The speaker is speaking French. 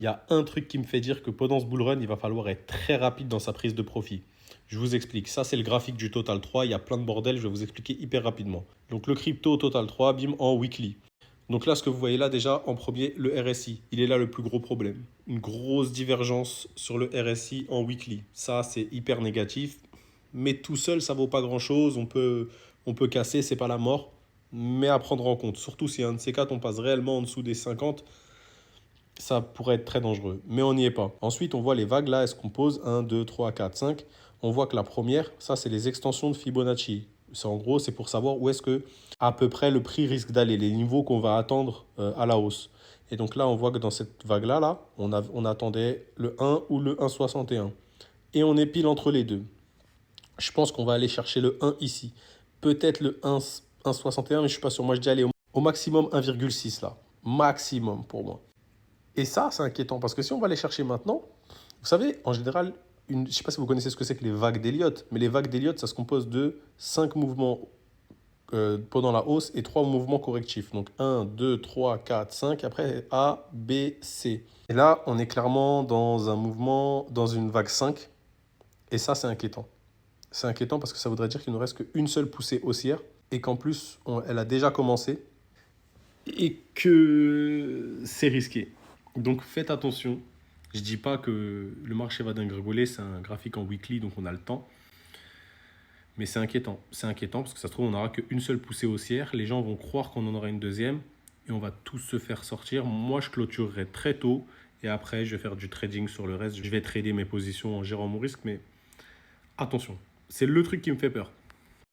Il y a un truc qui me fait dire que pendant ce bull run, il va falloir être très rapide dans sa prise de profit. Je vous explique. Ça, c'est le graphique du Total 3. Il y a plein de bordel. Je vais vous expliquer hyper rapidement. Donc, le crypto Total 3, bim, en weekly. Donc là, ce que vous voyez là, déjà, en premier, le RSI. Il est là le plus gros problème. Une grosse divergence sur le RSI en weekly. Ça, c'est hyper négatif. Mais tout seul, ça vaut pas grand-chose. On peut casser, c'est pas la mort. Mais à prendre en compte. Surtout si un de ces quatre, on passe réellement en dessous des 50, ça pourrait être très dangereux. Mais on n'y est pas. Ensuite, on voit les vagues là, elles se composent 1, 2, 3, 4, 5. On voit que la première, ça, c'est les extensions de Fibonacci. C'est en gros, c'est pour savoir où est-ce que à peu près le prix risque d'aller, les niveaux qu'on va attendre à la hausse. Et donc là, on voit que dans cette vague-là, on attendait le 1 ou le 1,61. Et un. Et on est pile entre les deux. Je pense qu'on va aller chercher le 1 ici. Peut-être le 1, 1,61, mais je suis pas sûr. Moi, je dis aller au maximum 1,6 là. Maximum pour moi. Et ça, c'est inquiétant parce que si on va les chercher maintenant, vous savez, en général, je ne sais pas si vous connaissez ce que c'est que les vagues d'Elliott, mais les vagues d'Elliott, ça se compose de 5 mouvements pendant la hausse et 3 mouvements correctifs. Donc un, 2, 3, 4, 5. Après A, B, C. Et là, on est clairement dans un mouvement, dans une vague 5. Et ça, c'est inquiétant. C'est inquiétant parce que ça voudrait dire qu'il ne reste qu'une seule poussée haussière et qu'en plus, elle a déjà commencé et que c'est risqué. Donc faites attention. Je dis pas que le marché va dégringoler, c'est un graphique en weekly, donc on a le temps. Mais c'est inquiétant. C'est inquiétant parce que ça se trouve, on n'aura qu'une seule poussée haussière. Les gens vont croire qu'on en aura une deuxième et on va tous se faire sortir. Moi, je clôturerai très tôt et après, je vais faire du trading sur le reste. Je vais trader mes positions en gérant mon risque, mais attention, c'est le truc qui me fait peur.